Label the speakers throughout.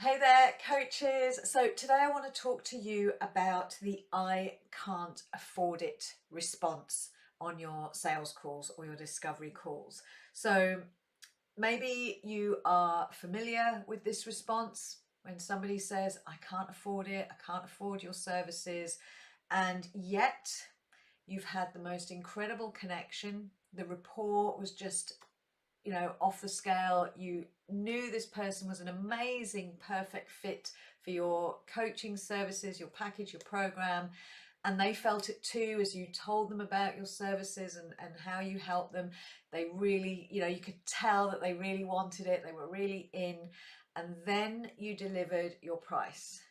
Speaker 1: Hey there, coaches. So today I want to talk to you about the I can't afford it response on your sales calls or your discovery calls. So maybe you are familiar with this response when somebody says, I can't afford it, I can't afford your services, and yet you've had the most incredible connection. The rapport was just off the scale. You knew this person was an amazing, perfect fit for your coaching services, your package, your program, and they felt it too as you told them about your services and how you helped them. They really, you could tell that they really wanted it, they were really in, and then you delivered your price.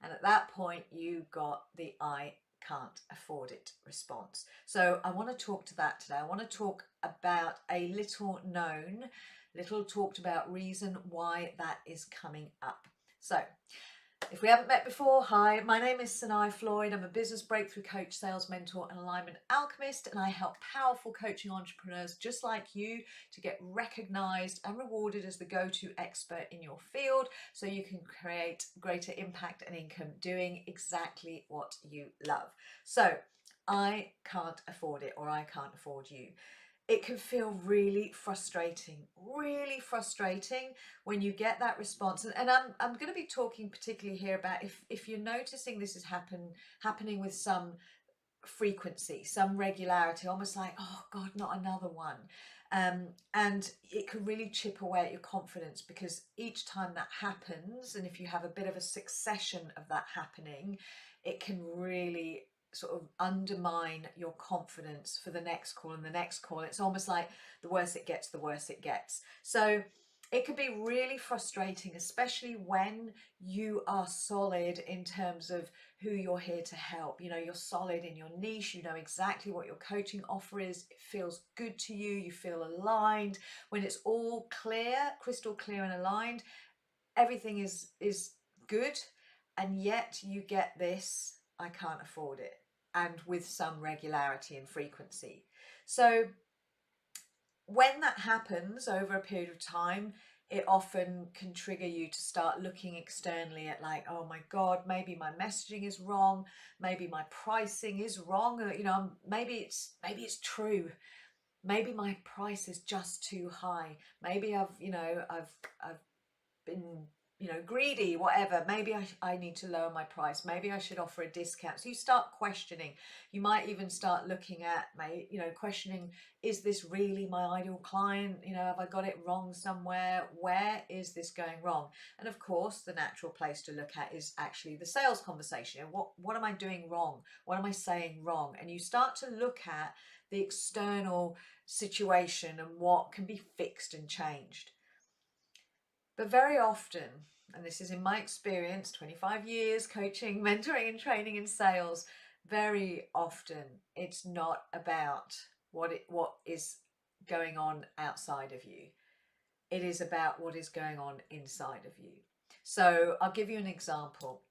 Speaker 1: And at that point, you got the I can't afford it response. So I want to talk to that today. I want to talk about a little talked about reason why that is coming up. So if we haven't met before, hi, my name is Sanae Floyd. I'm a business breakthrough coach, sales mentor, and alignment alchemist, and I help powerful coaching entrepreneurs just like you to get recognized and rewarded as the go-to expert in your field so you can create greater impact and income doing exactly what you love. So I can't afford it, or I can't afford you. It can feel really frustrating when you get that response. And I'm going to be talking particularly here about if you're noticing this is happening with some frequency, some regularity, almost like, oh God, not another one. And it can really chip away at your confidence, because each time that happens, and if you have a bit of a succession of that happening, it can really sort of undermine your confidence for the next call and the next call. It's almost like the worse it gets, the worse it gets. So it can be really frustrating, especially when you are solid in terms of who you're here to help. You're solid in your niche, you know exactly what your coaching offer is, it feels good to you, you feel aligned. When it's all clear, crystal clear and aligned, everything is good, and yet you get this, I can't afford it, and with some regularity and frequency. So when that happens over a period of time, it often can trigger you to start looking externally at, like, oh my God, maybe my messaging is wrong, maybe my pricing is wrong, maybe it's true, maybe my price is just too high, maybe I've been greedy, whatever. Maybe I need to lower my price, maybe I should offer a discount. So you start questioning. You might even start looking at questioning, is this really my ideal client? Have I got it wrong somewhere? Where is this going wrong? And of course, the natural place to look at is actually the sales conversation. What am I doing wrong? What am I saying wrong? And you start to look at the external situation and what can be fixed and changed. But very often, and this is in my experience, 25 years coaching, mentoring and training in sales, very often it's not about what is going on outside of you. It is about what is going on inside of you. So I'll give you an example.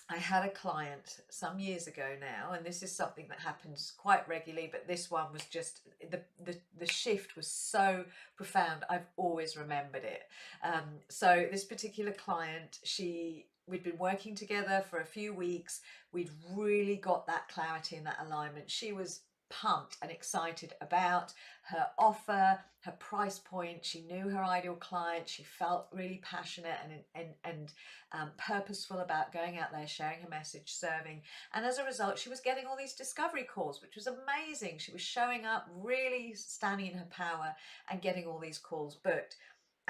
Speaker 1: I had a client some years ago now, and this is something that happens quite regularly, but this one was just, the shift was so profound. I've always remembered it. So this particular client, we'd been working together for a few weeks. We'd really got that clarity and that alignment. She was pumped and excited about her offer, her price point. She knew her ideal client. She felt really passionate and purposeful about going out there, sharing her message, serving. And as a result, she was getting all these discovery calls, which was amazing. She was showing up, really standing in her power and getting all these calls booked.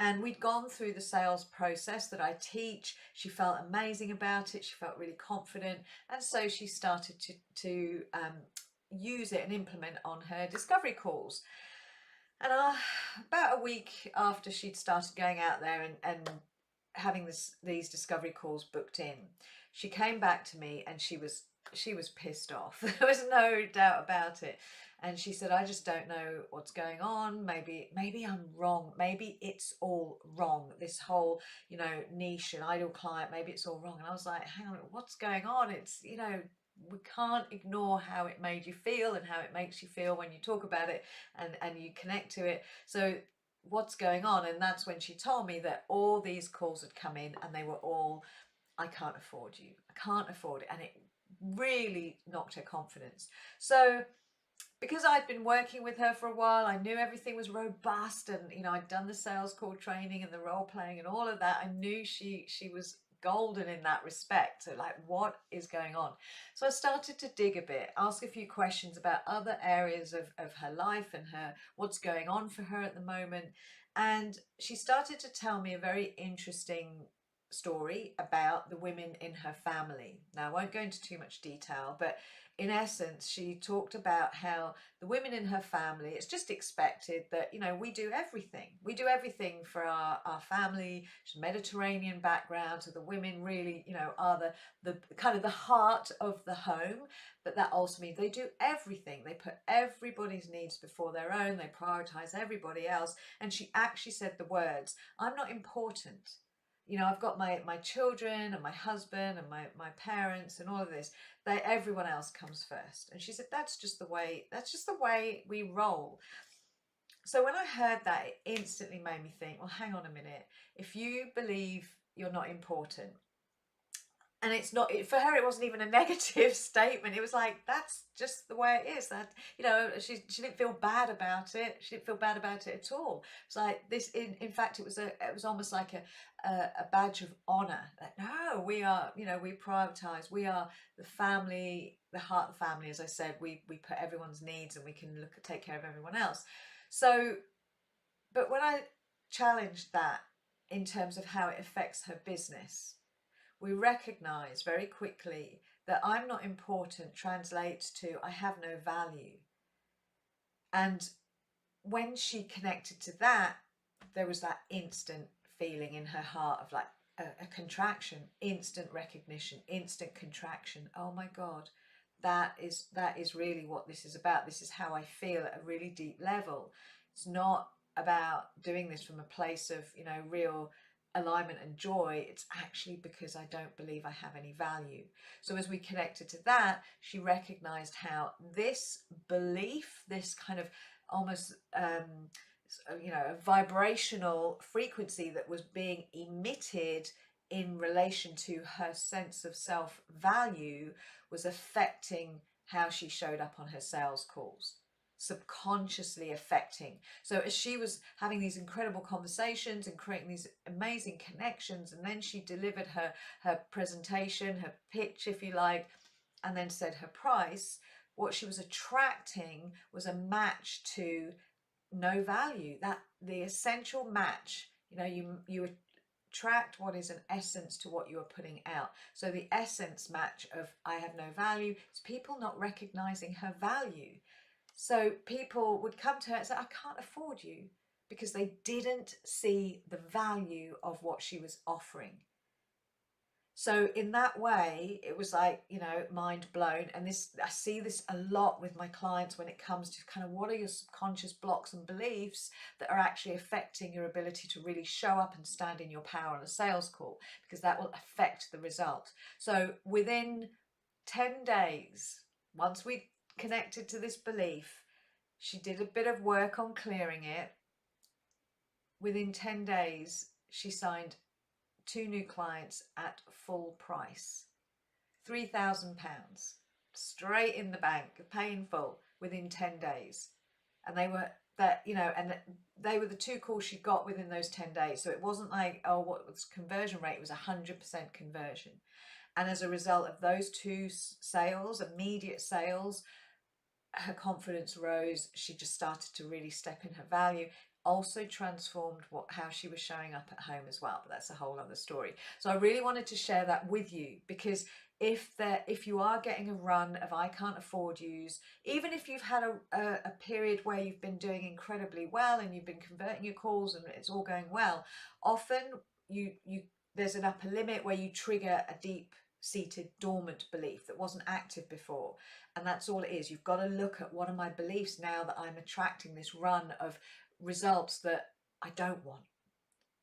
Speaker 1: And we'd gone through the sales process that I teach. She felt amazing about it. She felt really confident. And so she started to use it and implement on her discovery calls. And about a week after she'd started going out there and having these discovery calls booked in, she came back to me and she was pissed off. There was no doubt about it. And she said, I just don't know what's going on. Maybe I'm wrong. Maybe it's all wrong. This whole, niche and ideal client, maybe it's all wrong. And I was like, hang on, what's going on? It's, we can't ignore how it made you feel and how it makes you feel when you talk about it and you connect to it. So what's going on? And that's when she told me that all these calls had come in and they were all, I can't afford you, I can't afford it. And it really knocked her confidence. So because I'd been working with her for a while, I knew everything was robust, and I'd done the sales call training and the role playing and all of that. I knew she was golden in that respect. So like, what is going on? So I started to dig a bit, ask a few questions about other areas of her life and her what's going on for her at the moment. And she started to tell me a very interesting story about the women in her family. Now, I won't go into too much detail, but in essence, she talked about how the women in her family, it's just expected that, we do everything. We do everything for our family. She's Mediterranean background, so the women really, are the kind of the heart of the home. But that also means they do everything. They put everybody's needs before their own. They prioritize everybody else. And she actually said the words, I'm not important. I've got my children and my husband and my parents and all of this. Everyone else comes first. And she said, that's just the way we roll. So when I heard that, it instantly made me think, well, hang on a minute. If you believe you're not important, and it's not, for her, it wasn't even a negative statement. It was like, that's just the way it is. That, she didn't feel bad about it. She didn't feel bad about it at all. It's like this, in fact, it was almost like a badge of honor. That, no, we are, we prioritize. We are the family, the heart of the family. As I said, we put everyone's needs and we can take care of everyone else. So, but when I challenged that in terms of how it affects her business, we recognize very quickly that I'm not important translates to I have no value. And when she connected to that, there was that instant feeling in her heart of like a contraction, instant recognition, instant contraction. Oh my God, that is really what this is about. This is how I feel at a really deep level. It's not about doing this from a place of, real alignment and joy. It's actually because I don't believe I have any value. So as we connected to that, she recognized how this belief, this kind of almost a vibrational frequency that was being emitted in relation to her sense of self-value was affecting how she showed up on her sales calls, subconsciously affecting. So as she was having these incredible conversations and creating these amazing connections, and then she delivered her presentation, her pitch, if you like, and then said her price, what she was attracting was a match to no value. That the essential match, you attract what is an essence to what you are putting out. So the essence match of I have no value is people not recognizing her value. So people would come to her and say, I can't afford you, because they didn't see the value of what she was offering. So in that way, it was like, mind blown. And I see this a lot with my clients when it comes to kind of what are your subconscious blocks and beliefs that are actually affecting your ability to really show up and stand in your power on a sales call, because that will affect the result. So within 10 days, once we connected to this belief, she did a bit of work on clearing it. Within 10 days, she signed 2 new clients at full price, £3,000 straight in the bank, paying full within 10 days. And they were and they were the 2 calls she got within those 10 days. So it wasn't like, oh, what was conversion rate? It was 100% conversion. And as a result of those 2 sales, immediate sales, her confidence rose. She just started to really step in her value. Also transformed how she was showing up at home as well, but that's a whole other story. So I really wanted to share that with you, because if you are getting a run of I can't afford yous, even if you've had a period where you've been doing incredibly well and you've been converting your calls and it's all going well, often there's an upper limit where you trigger a deep seated dormant belief that wasn't active before, and that's all it is. You've got to look at, what are my beliefs now that I'm attracting this run of results that I don't want?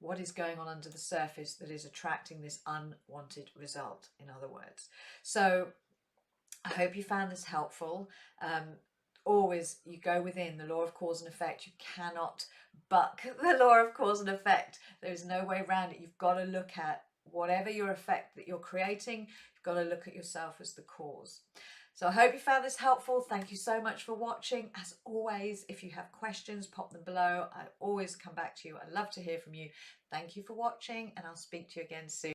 Speaker 1: What is going on under the surface that is attracting this unwanted result, in other words? So I hope you found this helpful. always, you go within the law of cause and effect. You cannot buck the law of cause and effect. There's no way around it. You've got to look at whatever your effect that you're creating, you've got to look at yourself as the cause. So I hope you found this helpful. Thank you so much for watching. As always, if you have questions, pop them below. I always come back to you. I love to hear from you. Thank you for watching, and I'll speak to you again soon.